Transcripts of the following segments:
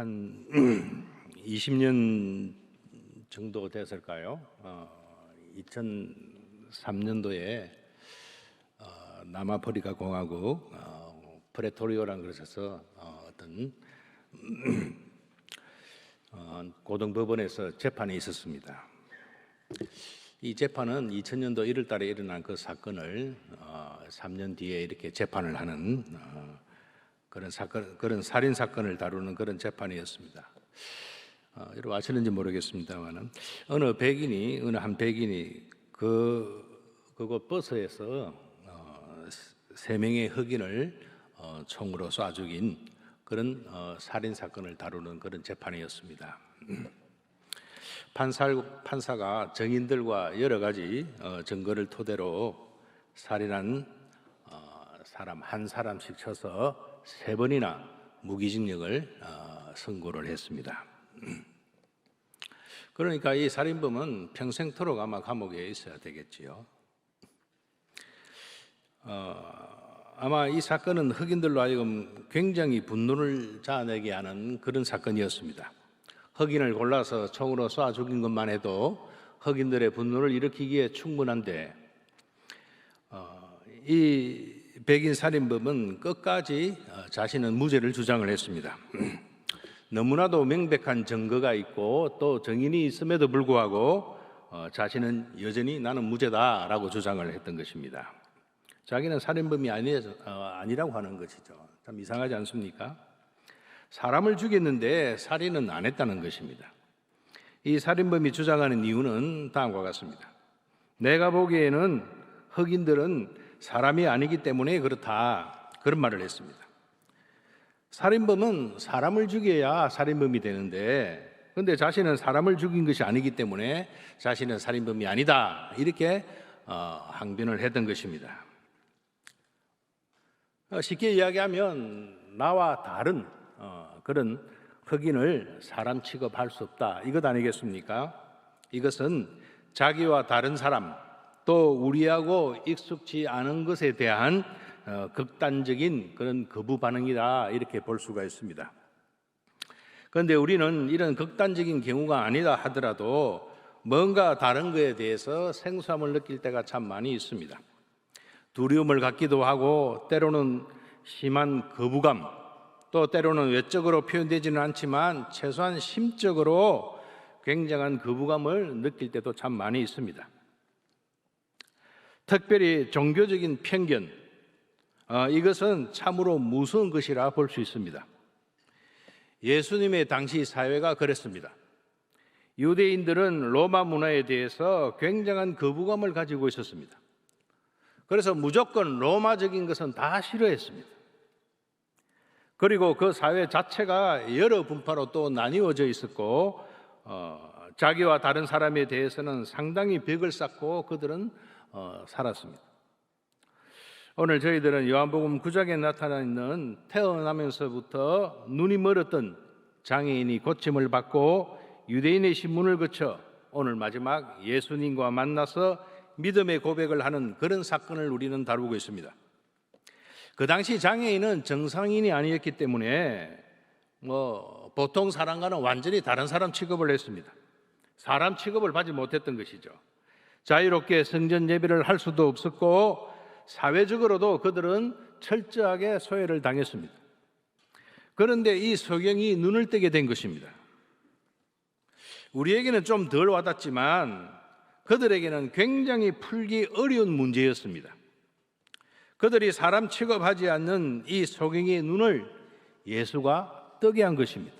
한 20년 정도 됐을까요? 2003년도에 남아프리카 공화국 프레토리오라는 곳에서 어떤 고등법원에서 재판이 있었습니다. 이 재판은 2000년도 1월 달에 일어난 그 사건을 3년 뒤에 이렇게 재판을 하는 그런 살인 사건을 다루는 그런 재판이었습니다. 여러분 아시는지 모르겠습니다만은 어느 한 백인이 그곳 버스에서 3명의 흑인을 총으로 쏴 죽인 그런 살인 사건을 다루는 그런 재판이었습니다. 판사가 증인들과 여러 가지 증거를 토대로 살인한 사람 한 사람씩 쳐서 3번이나 무기징역을 선고를 했습니다. 그러니까 이 살인범은 평생토록 아마 감옥에 있어야 되겠지요. 아마 이 사건은 흑인들로 하여금 굉장히 분노를 자아내게 하는 그런 사건이었습니다. 흑인을 골라서 총으로 쏴 죽인 것만 해도 흑인들의 분노를 일으키기에 충분한데 이 백인 살인범은 끝까지 자신은 무죄를 주장을 했습니다. 너무나도 명백한 증거가 있고 또 증인이 있음에도 불구하고 자신은 여전히 나는 무죄다라고 주장을 했던 것입니다. 자기는 살인범이 아니라고 하는 것이죠. 참 이상하지 않습니까? 사람을 죽였는데 살인은 안 했다는 것입니다. 이 살인범이 주장하는 이유는 다음과 같습니다. 내가 보기에는 흑인들은 사람이 아니기 때문에 그렇다, 그런 말을 했습니다. 살인범은 사람을 죽여야 살인범이 되는데 그런데 자신은 사람을 죽인 것이 아니기 때문에 자신은 살인범이 아니다, 이렇게 항변을 했던 것입니다. 쉽게 이야기하면 나와 다른 그런 흑인을 사람 취급할 수 없다, 이것 아니겠습니까? 이것은 자기와 다른 사람 또 우리하고 익숙지 않은 것에 대한 극단적인 그런 거부 반응이다, 이렇게 볼 수가 있습니다. 그런데 우리는 이런 극단적인 경우가 아니다 하더라도 뭔가 다른 것에 대해서 생소함을 느낄 때가 참 많이 있습니다. 두려움을 갖기도 하고 때로는 심한 거부감, 또 때로는 외적으로 표현되지는 않지만 최소한 심적으로 굉장한 거부감을 느낄 때도 참 많이 있습니다. 특별히 종교적인 편견, 이것은 참으로 무서운 것이라 볼 수 있습니다. 예수님의 당시 사회가 그랬습니다. 유대인들은 로마 문화에 대해서 굉장한 거부감을 가지고 있었습니다. 그래서 무조건 로마적인 것은 다 싫어했습니다. 그리고 그 사회 자체가 여러 분파로 또 나뉘어져 있었고 자기와 다른 사람에 대해서는 상당히 벽을 쌓고 그들은 살았습니다. 오늘 저희들은 요한복음 9장에 나타나 있는 태어나면서부터 눈이 멀었던 장애인이 고침을 받고 유대인의 신문을 거쳐 오늘 마지막 예수님과 만나서 믿음의 고백을 하는 그런 사건을 우리는 다루고 있습니다. 그 당시 장애인은 정상인이 아니었기 때문에 보통 사람과는 완전히 다른 사람 취급을 했습니다. 사람 취급을 받지 못했던 것이죠. 자유롭게 성전 예배를 할 수도 없었고 사회적으로도 그들은 철저하게 소외를 당했습니다. 그런데 이 소경이 눈을 뜨게 된 것입니다. 우리에게는 좀 덜 와닿지만 그들에게는 굉장히 풀기 어려운 문제였습니다. 그들이 사람 취급하지 않는 이 소경의 눈을 예수가 뜨게 한 것입니다.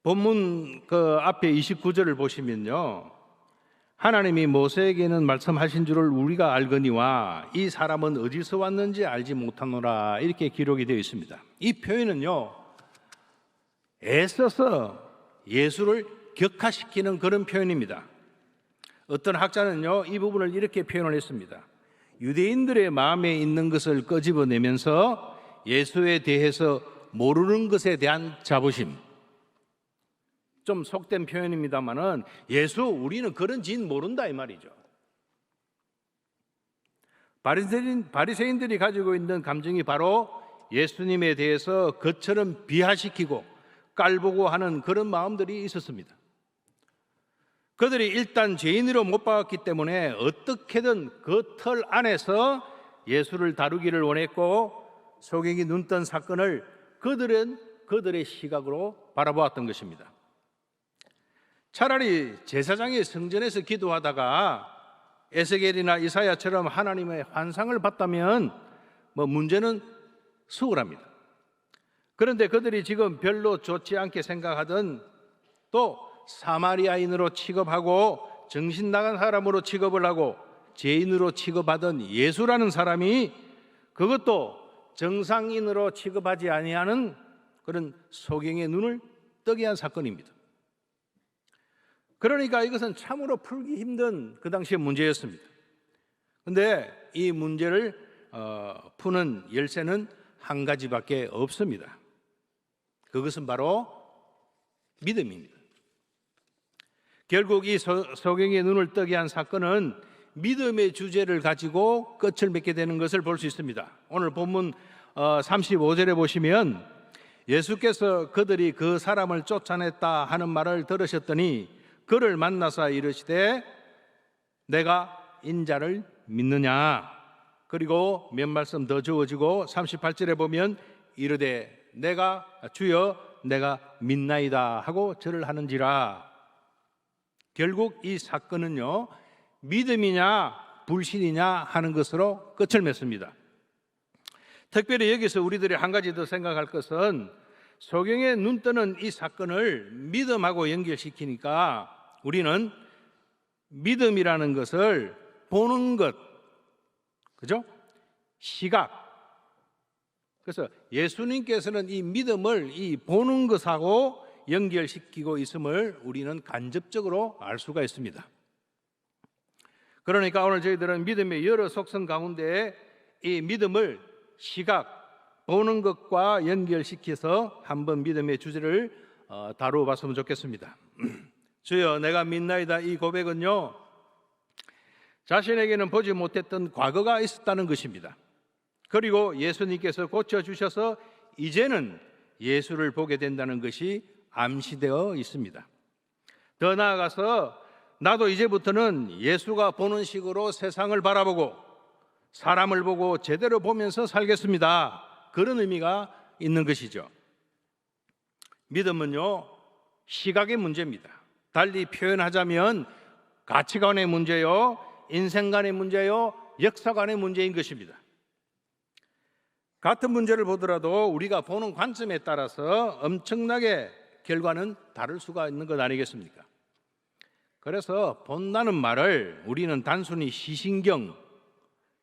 본문 그 앞에 29절을 보시면요, 하나님이 모세에게는 말씀하신 줄을 우리가 알거니와 이 사람은 어디서 왔는지 알지 못하노라, 이렇게 기록이 되어 있습니다. 이 표현은요, 애써서 예수를 격화시키는 그런 표현입니다. 어떤 학자는요, 이 부분을 이렇게 표현을 했습니다. 유대인들의 마음에 있는 것을 끄집어내면서 예수에 대해서 모르는 것에 대한 자부심. 좀 속된 표현입니다만은 예수, 우리는 그런 진 모른다, 이 말이죠. 바리새인들이 가지고 있는 감정이 바로 예수님에 대해서 그처럼 비하시키고 깔보고 하는 그런 마음들이 있었습니다. 그들이 일단 죄인으로 못 박았기 때문에 어떻게든 그 틀 안에서 예수를 다루기를 원했고, 소경이 눈 뜬 사건을 그들은 그들의 시각으로 바라보았던 것입니다. 차라리 제사장이 성전에서 기도하다가 에스겔이나 이사야처럼 하나님의 환상을 봤다면 문제는 수월합니다. 그런데 그들이 지금 별로 좋지 않게 생각하던, 또 사마리아인으로 취급하고 정신 나간 사람으로 취급을 하고 죄인으로 취급하던 예수라는 사람이 그것도 정상인으로 취급하지 아니하는 그런 소경의 눈을 뜨게 한 사건입니다. 그러니까 이것은 참으로 풀기 힘든 그 당시의 문제였습니다. 그런데 이 문제를 푸는 열쇠는 한 가지밖에 없습니다. 그것은 바로 믿음입니다. 결국 이 소경의 눈을 뜨게 한 사건은 믿음의 주제를 가지고 끝을 맺게 되는 것을 볼 수 있습니다. 오늘 본문 35절에 보시면 예수께서 그들이 그 사람을 쫓아냈다 하는 말을 들으셨더니 그를 만나서 이르시되 내가 인자를 믿느냐. 그리고 몇 말씀 더 적어지고 38절에 보면 이르되 내가 주여 내가 믿나이다 하고 절을 하는지라. 결국 이 사건은요, 믿음이냐 불신이냐 하는 것으로 끝을 맺습니다. 특별히 여기서 우리들이 한 가지 더 생각할 것은, 소경의 눈 뜨는 이 사건을 믿음하고 연결시키니까 우리는 믿음이라는 것을 보는 것, 그죠? 시각. 그래서 예수님께서는 이 믿음을 이 보는 것하고 연결시키고 있음을 우리는 간접적으로 알 수가 있습니다. 그러니까 오늘 저희들은 믿음의 여러 속성 가운데 이 믿음을 시각, 보는 것과 연결시켜서 한번 믿음의 주제를 다루어 봤으면 좋겠습니다. 주여 내가 믿나이다, 이 고백은요, 자신에게는 보지 못했던 과거가 있었다는 것입니다. 그리고 예수님께서 고쳐주셔서 이제는 예수를 보게 된다는 것이 암시되어 있습니다. 더 나아가서 나도 이제부터는 예수가 보는 식으로 세상을 바라보고 사람을 보고 제대로 보면서 살겠습니다. 그런 의미가 있는 것이죠. 믿음은요, 시각의 문제입니다. 달리 표현하자면 가치관의 문제요, 인생관의 문제요, 역사관의 문제인 것입니다. 같은 문제를 보더라도 우리가 보는 관점에 따라서 엄청나게 결과는 다를 수가 있는 것 아니겠습니까? 그래서 본다는 말을 우리는 단순히 시신경,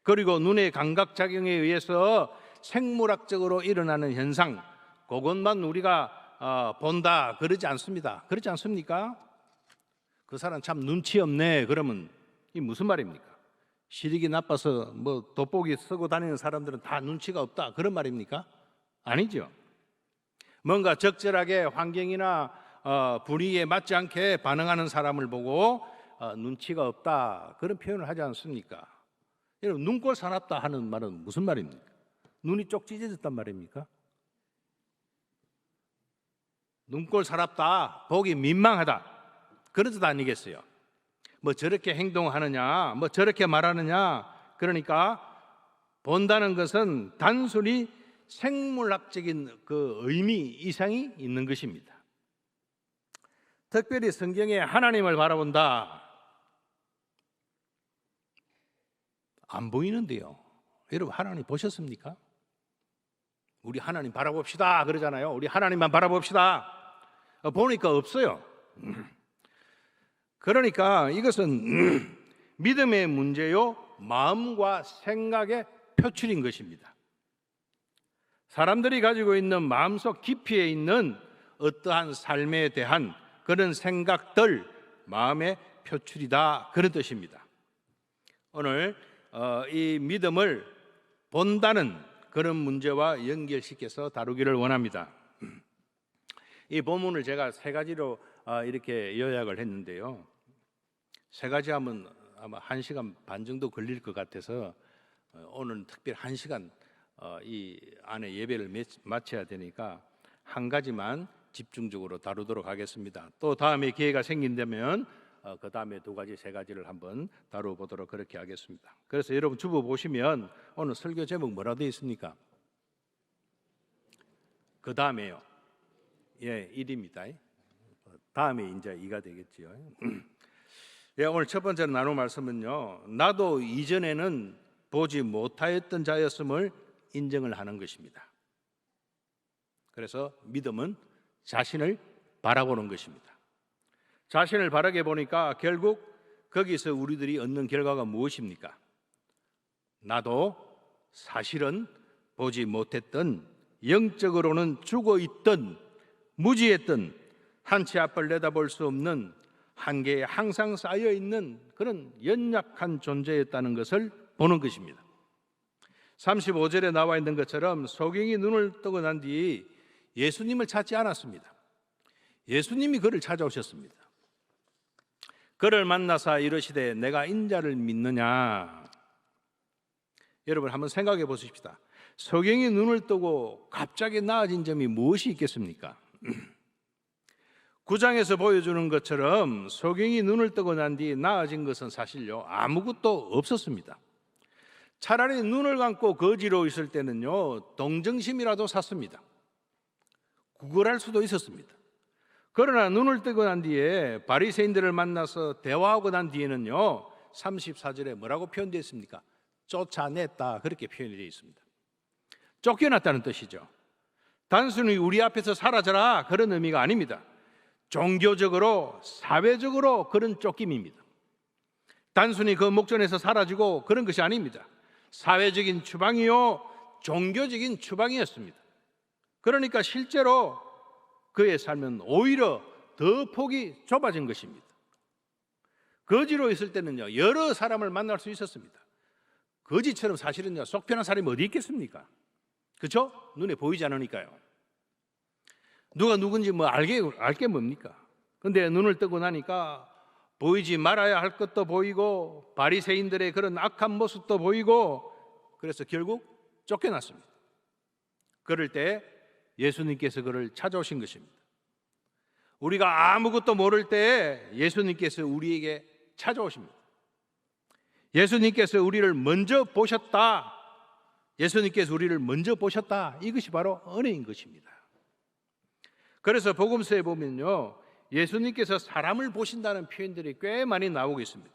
그리고 눈의 감각작용에 의해서 생물학적으로 일어나는 현상, 그것만 우리가 본다 그러지 않습니다. 그렇지 않습니까? 그 사람 참 눈치 없네 그러면 이 무슨 말입니까? 시력이 나빠서 돋보기 쓰고 다니는 사람들은 다 눈치가 없다 그런 말입니까? 아니죠. 뭔가 적절하게 환경이나 분위기에 맞지 않게 반응하는 사람을 보고 눈치가 없다 그런 표현을 하지 않습니까? 여러분, 눈꼴 사납다 하는 말은 무슨 말입니까? 눈이 쪽 찢어졌단 말입니까? 눈꼴 사납다, 보기 민망하다 그런 뜻 아니겠어요? 저렇게 행동하느냐, 저렇게 말하느냐, 그러니까 본다는 것은 단순히 생물학적인 그 의미 이상이 있는 것입니다. 특별히 성경에 하나님을 바라본다, 안 보이는데요. 여러분, 하나님 보셨습니까? 우리 하나님 바라봅시다 그러잖아요. 우리 하나님만 바라봅시다. 보니까 없어요. 그러니까 이것은 믿음의 문제요, 마음과 생각의 표출인 것입니다. 사람들이 가지고 있는 마음속 깊이에 있는 어떠한 삶에 대한 그런 생각들, 마음의 표출이다 그런 뜻입니다. 오늘 이 믿음을 본다는 그런 문제와 연결시켜서 다루기를 원합니다. 이 본문을 제가 세 가지로 이렇게 요약을 했는데요. 세 가지 하면 아마 1시간 반 정도 걸릴 것 같아서 오늘은 특별히 1시간 이 안에 예배를 마쳐야 되니까 한 가지만 집중적으로 다루도록 하겠습니다. 또 다음에 기회가 생긴다면 그 다음에 두 가지, 세 가지를 한번 다뤄보도록 그렇게 하겠습니다. 그래서 여러분 주보 보시면 오늘 설교 제목 뭐라 되어 있습니까? 그 다음에요. 예, 1입니다. 다음에 이제 2가 되겠지요. 예, 오늘 첫 번째로 나눌 말씀은요, 나도 이전에는 보지 못하였던 자였음을 인정을 하는 것입니다. 그래서 믿음은 자신을 바라보는 것입니다. 자신을 바라게 보니까 결국 거기서 우리들이 얻는 결과가 무엇입니까? 나도 사실은 보지 못했던, 영적으로는 죽어 있던, 무지했던, 한치 앞을 내다볼 수 없는, 한계에 항상 쌓여 있는 그런 연약한 존재였다는 것을 보는 것입니다. 35절에 나와 있는 것처럼 소경이 눈을 뜨고 난 뒤 예수님을 찾지 않았습니다. 예수님이 그를 찾아오셨습니다. 그를 만나사 이르시되 내가 인자를 믿느냐. 여러분 한번 생각해 보십시다. 소경이 눈을 뜨고 갑자기 나아진 점이 무엇이 있겠습니까? 9장에서 보여주는 것처럼 소경이 눈을 뜨고 난 뒤 나아진 것은 사실요 아무것도 없었습니다. 차라리 눈을 감고 거지로 있을 때는요 동정심이라도 샀습니다. 구걸할 수도 있었습니다. 그러나 눈을 뜨고 난 뒤에 바리새인들을 만나서 대화하고 난 뒤에는요 34절에 뭐라고 표현되어 있습니까? 쫓아냈다, 그렇게 표현이 되어 있습니다. 쫓겨났다는 뜻이죠. 단순히 우리 앞에서 사라져라 그런 의미가 아닙니다. 종교적으로, 사회적으로 그런 쫓김입니다. 단순히 그 목전에서 사라지고 그런 것이 아닙니다. 사회적인 추방이요 종교적인 추방이었습니다. 그러니까 실제로 그의 삶은 오히려 더 폭이 좁아진 것입니다. 거지로 있을 때는요 여러 사람을 만날 수 있었습니다. 거지처럼 사실은요 속 편한 사람이 어디 있겠습니까? 그렇죠? 눈에 보이지 않으니까요. 누가 누군지 알게 뭡니까? 근데 눈을 뜨고 나니까 보이지 말아야 할 것도 보이고 바리새인들의 그런 악한 모습도 보이고, 그래서 결국 쫓겨났습니다. 그럴 때 예수님께서 그를 찾아오신 것입니다. 우리가 아무것도 모를 때 예수님께서 우리에게 찾아오십니다. 예수님께서 우리를 먼저 보셨다. 예수님께서 우리를 먼저 보셨다. 이것이 바로 은혜인 것입니다. 그래서 복음서에 보면요 예수님께서 사람을 보신다는 표현들이 꽤 많이 나오고 있습니다.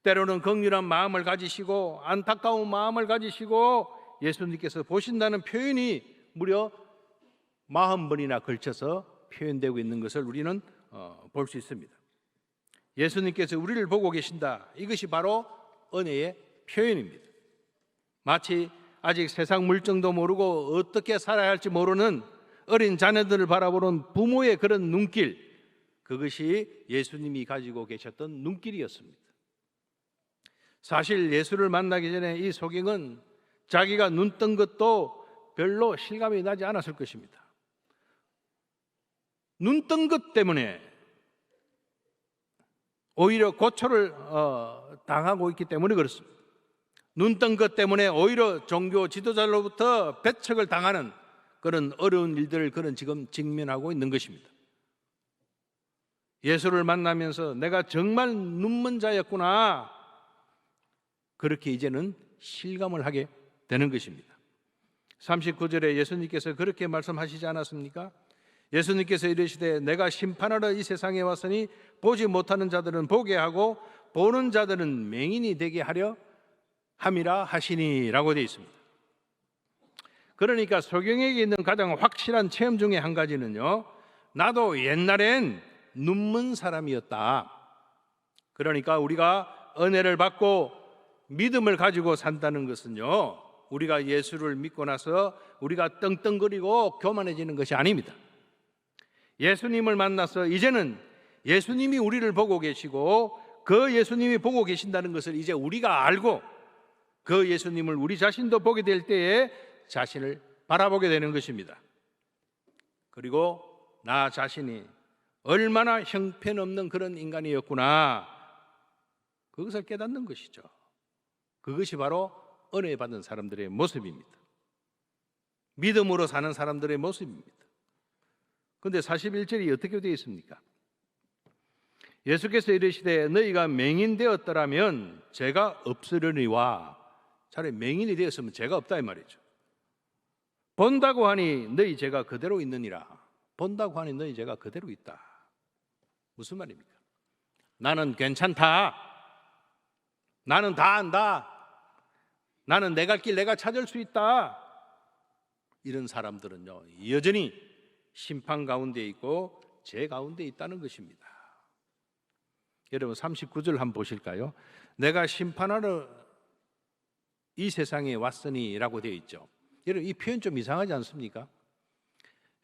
때로는 긍휼한 마음을 가지시고 안타까운 마음을 가지시고 예수님께서 보신다는 표현이 무려 40번이나 걸쳐서 표현되고 있는 것을 우리는 볼 수 있습니다. 예수님께서 우리를 보고 계신다. 이것이 바로 은혜의 표현입니다. 마치 아직 세상 물정도 모르고 어떻게 살아야 할지 모르는 어린 자녀들을 바라보는 부모의 그런 눈길, 그것이 예수님이 가지고 계셨던 눈길이었습니다. 사실 예수를 만나기 전에 이 소경은 자기가 눈 뜬 것도 별로 실감이 나지 않았을 것입니다. 눈 뜬 것 때문에 오히려 고초를 당하고 있기 때문에 그렇습니다. 눈 뜬 것 때문에 오히려 종교 지도자로부터 배척을 당하는 그런 어려운 일들을 그는 지금 직면하고 있는 것입니다. 예수를 만나면서 내가 정말 눈먼 자였구나, 그렇게 이제는 실감을 하게 되는 것입니다. 39절에 예수님께서 그렇게 말씀하시지 않았습니까? 예수님께서 이르시되 내가 심판하러 이 세상에 왔으니 보지 못하는 자들은 보게 하고 보는 자들은 맹인이 되게 하려 함이라 하시니 라고 되어 있습니다. 그러니까 소경에게 있는 가장 확실한 체험 중에 한 가지는요 나도 옛날엔 눈먼 사람이었다. 그러니까 우리가 은혜를 받고 믿음을 가지고 산다는 것은요 우리가 예수를 믿고 나서 우리가 떵떵거리고 교만해지는 것이 아닙니다. 예수님을 만나서 이제는 예수님이 우리를 보고 계시고 그 예수님이 보고 계신다는 것을 이제 우리가 알고 그 예수님을 우리 자신도 보게 될 때에 자신을 바라보게 되는 것입니다. 그리고 나 자신이 얼마나 형편없는 그런 인간이었구나, 그것을 깨닫는 것이죠. 그것이 바로 은혜 받은 사람들의 모습입니다. 믿음으로 사는 사람들의 모습입니다. 그런데 41절이 어떻게 되어 있습니까? 예수께서 이르시되 너희가 맹인되었더라면 죄가 없으려니와, 차라리 맹인이 되었으면 죄가 없다 이 말이죠. 본다고 하니 너희 죄가 그대로 있느니라. 본다고 하니 너희 죄가 그대로 있다. 무슨 말입니까? 나는 괜찮다. 나는 다 안다. 나는 내 갈 길 내가 찾을 수 있다. 이런 사람들은요, 여전히 심판 가운데 있고 죄 가운데 있다는 것입니다. 여러분 39절 한번 보실까요? 내가 심판하러 이 세상에 왔으니 라고 되어 있죠. 여러분 이 표현 좀 이상하지 않습니까?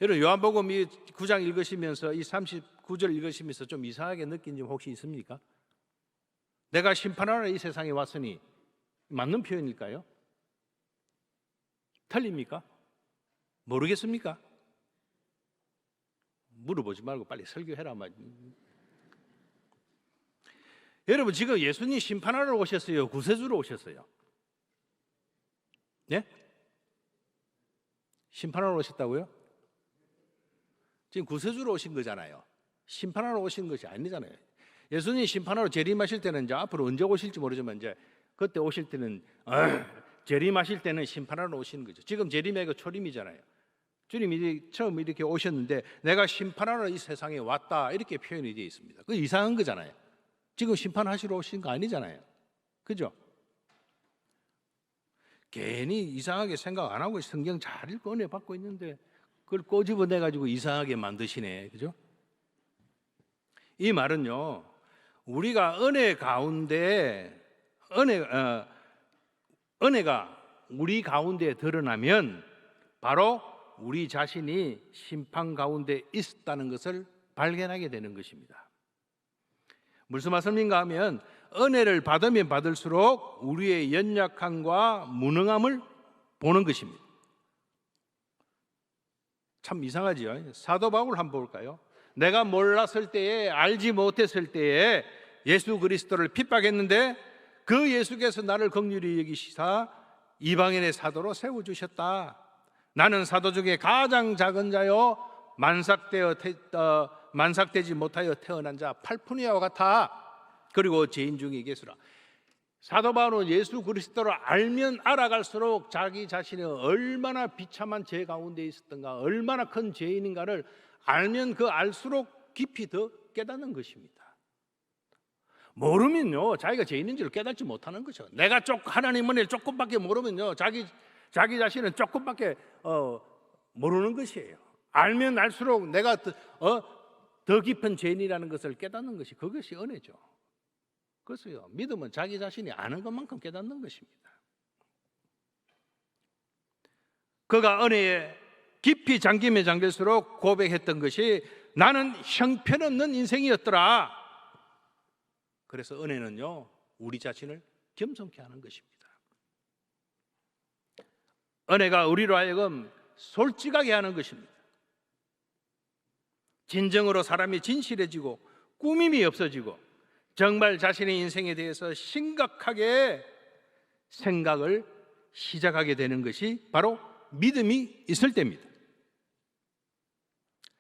여러분 요한복음 이 9장 읽으시면서 이 39절 읽으시면서 좀 이상하게 느낀 점 혹시 있습니까? 내가 심판하러 이 세상에 왔으니 맞는 표현일까요? 틀립니까? 모르겠습니까? 물어보지 말고 빨리 설교해라 말이야. 여러분 지금 예수님 심판하러 오셨어요? 구세주로 오셨어요? 네? 심판하러 오셨다고요? 지금 구세주로 오신 거잖아요. 심판하러 오신 것이 아니잖아요. 예수님 심판하러 재림하실 때는 이제 앞으로 언제 오실지 모르지만 이제 그때 오실 때는 재림하실 때는 심판하러 오시는 거죠. 지금 재림의 그 초림이잖아요. 주님이 처음 이렇게 오셨는데 내가 심판하러 이 세상에 왔다 이렇게 표현이 되어 있습니다. 그 이상한 거잖아요. 지금 심판하시러 오신 거 아니잖아요. 그죠? 괜히 이상하게 생각 안 하고 성경 잘 읽고 은혜 받고 있는데 그걸 꼬집어내 가지고 이상하게 만드시네. 그죠? 이 말은요, 우리가 은혜 가운데 은혜가 우리 가운데 드러나면 바로 우리 자신이 심판 가운데 있었다는 것을 발견하게 되는 것입니다. 무슨 말씀인가 하면 은혜를 받으면 받을수록 우리의 연약함과 무능함을 보는 것입니다. 참 이상하지요. 사도 바울 한번 볼까요? 내가 몰랐을 때에, 알지 못했을 때에 예수 그리스도를 핍박했는데 그 예수께서 나를 긍휼히 여기시사 이방인의 사도로 세워주셨다. 나는 사도 중에 가장 작은 자요 만삭되지 못하여 태어난 자 팔푼이와 같아. 그리고 죄인 중에 계수라. 사도 바울은 예수 그리스도를 알면 알아갈수록 자기 자신이 얼마나 비참한 죄 가운데 있었던가, 얼마나 큰 죄인인가를 알면 그 알수록 깊이 더 깨닫는 것입니다. 모르면요 자기가 죄인인지를 깨닫지 못하는 거죠. 내가 하나님 은혜를 조금밖에 모르면요 자기 자신은 조금밖에 모르는 것이에요. 알면 알수록 내가 더 깊은 죄인이라는 것을 깨닫는 것이, 그것이 은혜죠. 그래서요 믿음은 자기 자신이 아는 것만큼 깨닫는 것입니다. 그가 은혜에 깊이 잠김에 잠길수록 고백했던 것이 나는 형편없는 인생이었더라. 그래서 은혜는요 우리 자신을 겸손케 하는 것입니다. 은혜가 우리로 하여금 솔직하게 하는 것입니다. 진정으로 사람이 진실해지고 꾸밈이 없어지고 정말 자신의 인생에 대해서 심각하게 생각을 시작하게 되는 것이 바로 믿음이 있을 때입니다.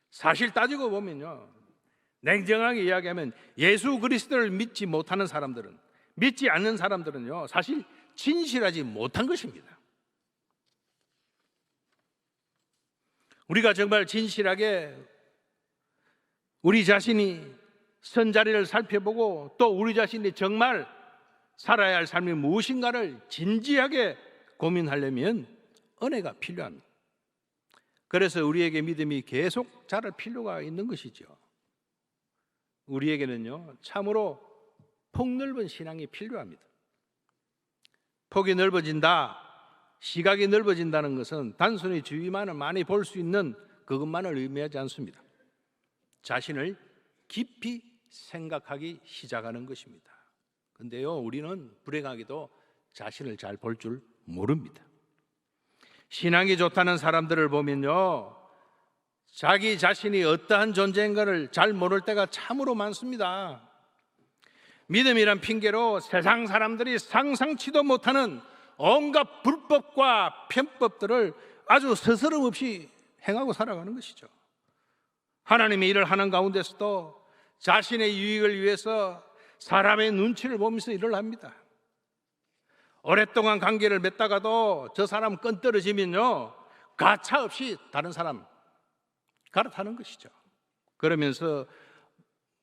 사실 따지고 보면요 냉정하게 이야기하면 예수 그리스도를 믿지 못하는 사람들은, 믿지 않는 사람들은요 사실 진실하지 못한 것입니다. 우리가 정말 진실하게 우리 자신이 선자리를 살펴보고 또 우리 자신이 정말 살아야 할 삶이 무엇인가를 진지하게 고민하려면 은혜가 필요합니다. 그래서 우리에게 믿음이 계속 자랄 필요가 있는 것이죠. 우리에게는요 참으로 폭넓은 신앙이 필요합니다. 폭이 넓어진다, 시각이 넓어진다는 것은 단순히 주위만을 많이 볼 수 있는 그것만을 의미하지 않습니다. 자신을 깊이 생각하기 시작하는 것입니다. 그런데요 우리는 불행하게도 자신을 잘 볼 줄 모릅니다. 신앙이 좋다는 사람들을 보면요 자기 자신이 어떠한 존재인가를 잘 모를 때가 참으로 많습니다. 믿음이란 핑계로 세상 사람들이 상상치도 못하는 온갖 불법과 편법들을 아주 스스럼 없이 행하고 살아가는 것이죠. 하나님의 일을 하는 가운데서도 자신의 유익을 위해서 사람의 눈치를 보면서 일을 합니다. 오랫동안 관계를 맺다가도 저 사람 끈 떨어지면요, 가차없이 다른 사람 갈아타는 것이죠. 그러면서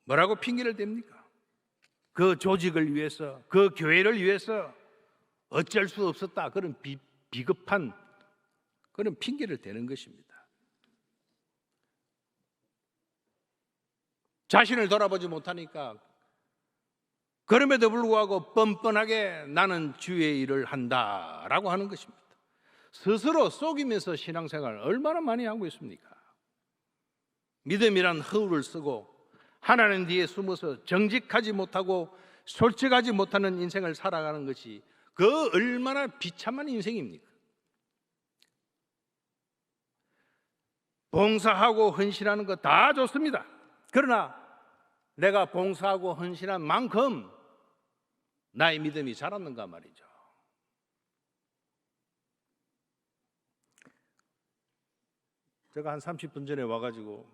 뭐라고 핑계를 댑니까? 그 조직을 위해서, 그 교회를 위해서 어쩔 수 없었다, 그런 비겁한 그런 핑계를 대는 것입니다. 자신을 돌아보지 못하니까 그럼에도 불구하고 뻔뻔하게 나는 주의 일을 한다라고 하는 것입니다. 스스로 속이면서 신앙생활을 얼마나 많이 하고 있습니까? 믿음이란 허울을 쓰고 하나님 뒤에 숨어서 정직하지 못하고 솔직하지 못하는 인생을 살아가는 것이 그 얼마나 비참한 인생입니까? 봉사하고 헌신하는 거 다 좋습니다. 그러나 내가 봉사하고 헌신한 만큼 나의 믿음이 자랐는가 말이죠. 제가 한 30분 전에 와가지고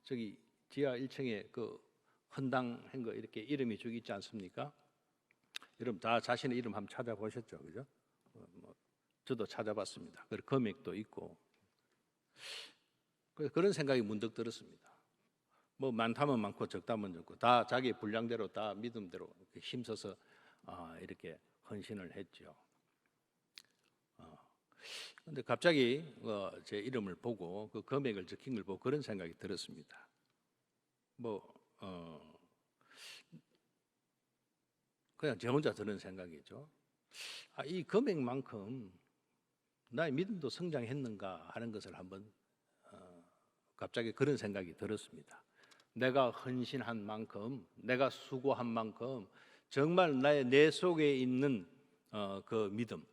저기 지하 1층에 그 헌당한 거 이렇게 이름이 저기 있지 않습니까? 여러분 다 자신의 이름 한번 찾아보셨죠, 그죠? 저도 찾아봤습니다. 그리고 금액도 있고. 그래서 그런 생각이 문득 들었습니다. 뭐 많다면 많고 적다면 적고 다 자기 분량대로 다 믿음대로 힘써서 이렇게 헌신을 했죠. 그런데 갑자기 제 이름을 보고 그 금액을 적힌 걸 보고 그런 생각이 들었습니다. 그냥 제 혼자 드는 생각이죠. 이 금액만큼 나의 믿음도 성장했는가 하는 것을 한번 갑자기 그런 생각이 들었습니다. 내가 헌신한 만큼, 내가 수고한 만큼 정말 내 속에 있는 그 믿음,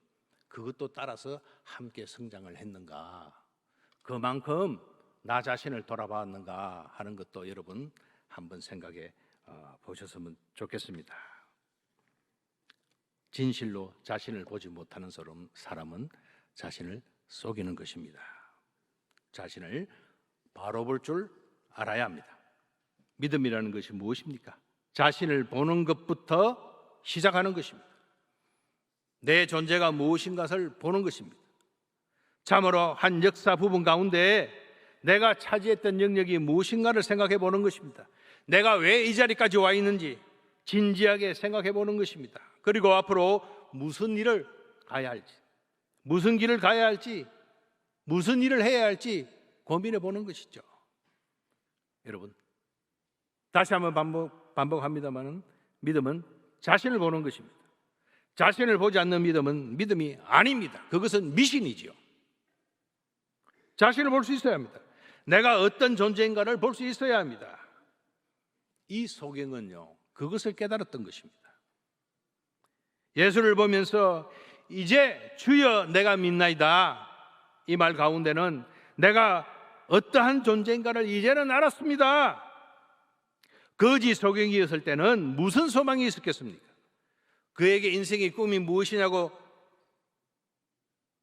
그것도 따라서 함께 성장을 했는가, 그만큼 나 자신을 돌아봤는가 하는 것도 여러분 한번 생각해 보셨으면 좋겠습니다. 진실로 자신을 보지 못하는 사람은 자신을 속이는 것입니다. 자신을 바로 볼 줄 알아야 합니다. 믿음이라는 것이 무엇입니까? 자신을 보는 것부터 시작하는 것입니다. 내 존재가 무엇인가를 보는 것입니다. 참으로 한 역사 부분 가운데 내가 차지했던 영역이 무엇인가를 생각해 보는 것입니다. 내가 왜 이 자리까지 와 있는지 진지하게 생각해 보는 것입니다. 그리고 앞으로 무슨 일을 가야 할지, 무슨 길을 가야 할지, 무슨 일을 해야 할지 고민해 보는 것이죠. 여러분, 다시 한번 반복합니다만 믿음은 자신을 보는 것입니다. 자신을 보지 않는 믿음은 믿음이 아닙니다. 그것은 미신이지요. 자신을 볼 수 있어야 합니다. 내가 어떤 존재인가를 볼 수 있어야 합니다. 이 소경은요, 그것을 깨달았던 것입니다. 예수를 보면서 이제 주여 내가 믿나이다, 이 말 가운데는 내가 어떠한 존재인가를 이제는 알았습니다. 거지 소경이었을 때는 무슨 소망이 있었겠습니까? 그에게 인생의 꿈이 무엇이냐고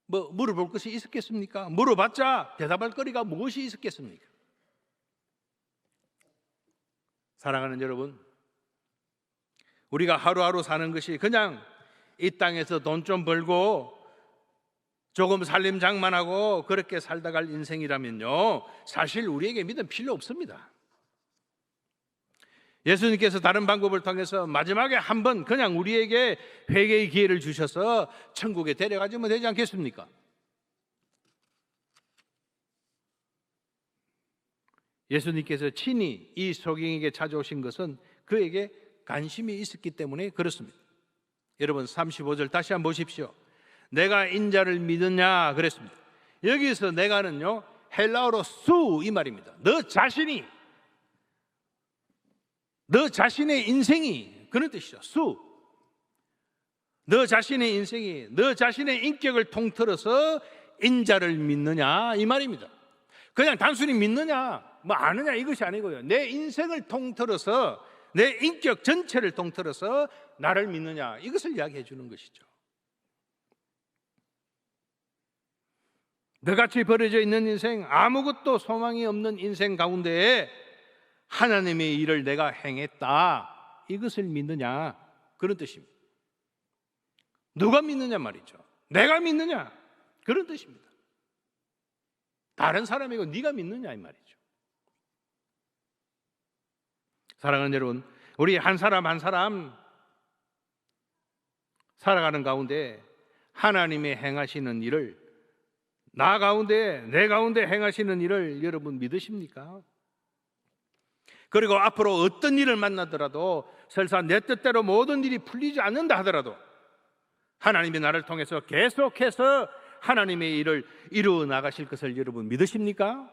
물어볼 것이 있었겠습니까? 물어봤자 대답할 거리가 무엇이 있었겠습니까? 사랑하는 여러분, 우리가 하루하루 사는 것이 그냥 이 땅에서 돈 좀 벌고 조금 살림 장만하고 그렇게 살다 갈 인생이라면요, 사실 우리에게 믿음 필요 없습니다. 예수님께서 다른 방법을 통해서 마지막에 한번 그냥 우리에게 회개의 기회를 주셔서 천국에 데려가주면 되지 않겠습니까? 예수님께서 친히 이 소경에게 찾아오신 것은 그에게 관심이 있었기 때문에 그렇습니다. 여러분 35절 다시 한번 보십시오. 내가 인자를 믿느냐 그랬습니다. 여기서 내가는요, 헬라어로 수 이 말입니다. 너 자신의 인생이 그런 뜻이죠. 수. 너 자신의 인생이, 너 자신의 인격을 통틀어서 인자를 믿느냐 이 말입니다. 그냥 단순히 믿느냐 아느냐 이것이 아니고요, 내 인생을 통틀어서, 내 인격 전체를 통틀어서 나를 믿느냐, 이것을 이야기해 주는 것이죠. 너같이 버려져 있는 인생, 아무것도 소망이 없는 인생 가운데에 하나님의 일을 내가 행했다, 이것을 믿느냐, 그런 뜻입니다. 누가 믿느냐 말이죠. 내가 믿느냐, 그런 뜻입니다. 다른 사람이고 네가 믿느냐 이 말이죠. 사랑하는 여러분, 우리 한 사람 한 사람 살아가는 가운데 하나님의 행하시는 일을, 나 가운데, 내 가운데 행하시는 일을 여러분 믿으십니까? 그리고 앞으로 어떤 일을 만나더라도 설사 내 뜻대로 모든 일이 풀리지 않는다 하더라도 하나님이 나를 통해서 계속해서 하나님의 일을 이루어 나가실 것을 여러분 믿으십니까?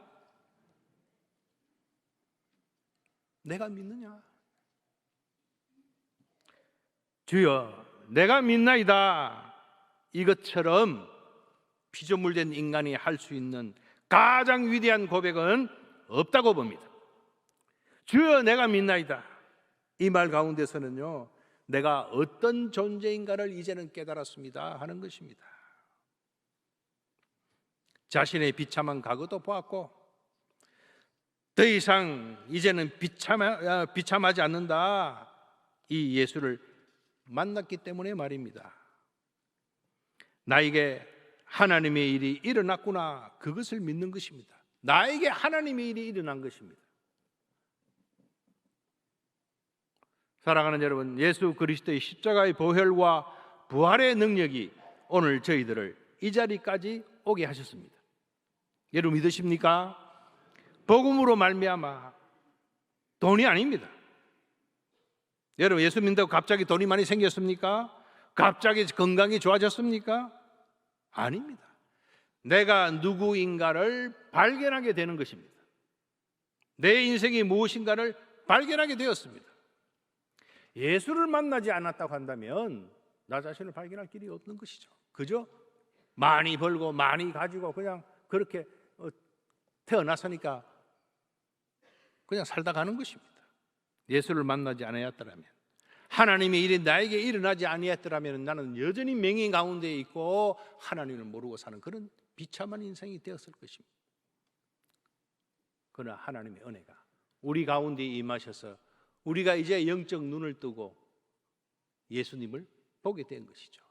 내가 믿느냐? 주여, 내가 믿나이다, 이것처럼 피조물된 인간이 할 수 있는 가장 위대한 고백은 없다고 봅니다. 주여, 내가 믿나이다, 이 말 가운데서는요, 내가 어떤 존재인가를 이제는 깨달았습니다 하는 것입니다. 자신의 비참한 과거도 보았고 더 이상 이제는 비참하지 않는다, 이 예수를 만났기 때문에 말입니다. 나에게 하나님의 일이 일어났구나, 그것을 믿는 것입니다. 나에게 하나님의 일이 일어난 것입니다. 사랑하는 여러분, 예수 그리스도의 십자가의 보혈과 부활의 능력이 오늘 저희들을 이 자리까지 오게 하셨습니다. 여러분 믿으십니까? 복음으로 말미암아, 돈이 아닙니다. 여러분, 예수 믿는다고 갑자기 돈이 많이 생겼습니까? 갑자기 건강이 좋아졌습니까? 아닙니다. 내가 누구인가를 발견하게 되는 것입니다. 내 인생이 무엇인가를 발견하게 되었습니다. 예수를 만나지 않았다고 한다면 나 자신을 발견할 길이 없는 것이죠. 그죠? 많이 벌고 많이 가지고 그냥 그렇게 태어났으니까 그냥 살다 가는 것입니다. 예수를 만나지 않았더라면, 하나님의 일이 나에게 일어나지 아니했더라면 나는 여전히 맹인 가운데 있고 하나님을 모르고 사는 그런 비참한 인생이 되었을 것입니다. 그러나 하나님의 은혜가 우리 가운데 임하셔서 우리가 이제 영적 눈을 뜨고 예수님을 보게 된 것이죠.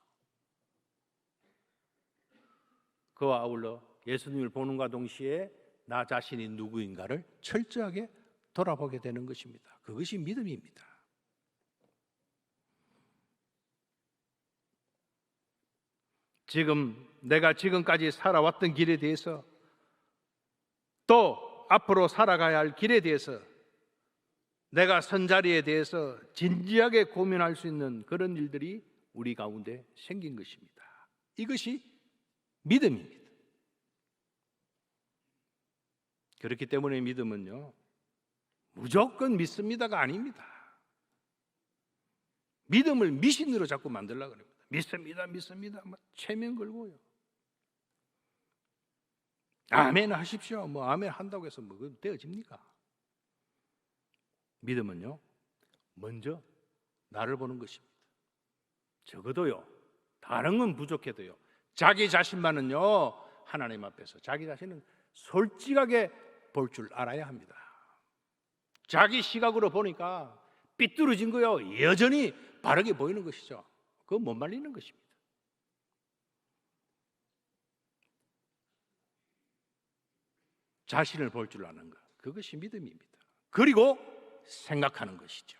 그와 아울러 예수님을 보는과 동시에 나 자신이 누구인가를 철저하게 돌아보게 되는 것입니다. 그것이 믿음입니다. 지금 내가 지금까지 살아왔던 길에 대해서, 또 앞으로 살아가야 할 길에 대해서, 내가 선 자리에 대해서 진지하게 고민할 수 있는 그런 일들이 우리 가운데 생긴 것입니다. 이것이 믿음입니다. 그렇기 때문에 믿음은요, 무조건 믿습니다가 아닙니다. 믿음을 미신으로 자꾸 만들려고 합니다. 믿습니다, 믿습니다, 체면 걸고요. 아멘 하십시오. 뭐 아멘 한다고 해서 뭐 되어집니까? 믿음은요, 먼저 나를 보는 것입니다. 적어도요, 다른 건 부족해도요, 자기 자신만은요, 하나님 앞에서 자기 자신은 솔직하게 볼 줄 알아야 합니다. 자기 시각으로 보니까 삐뚤어진 거요, 여전히 바르게 보이는 것이죠. 그거 못 말리는 것입니다. 자신을 볼 줄 아는 것, 그것이 믿음입니다. 그리고 생각하는 것이죠.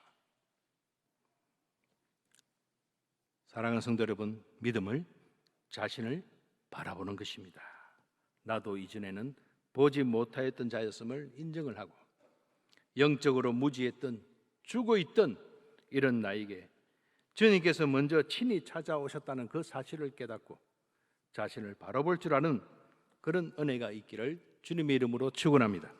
사랑하는 성도 여러분, 믿음을 자신을 바라보는 것입니다. 나도 이전에는 보지 못하였던 자였음을 인정을 하고 영적으로 무지했던, 죽어있던 이런 나에게 주님께서 먼저 친히 찾아오셨다는 그 사실을 깨닫고 자신을 바라볼 줄 아는 그런 은혜가 있기를 주님의 이름으로 축원합니다.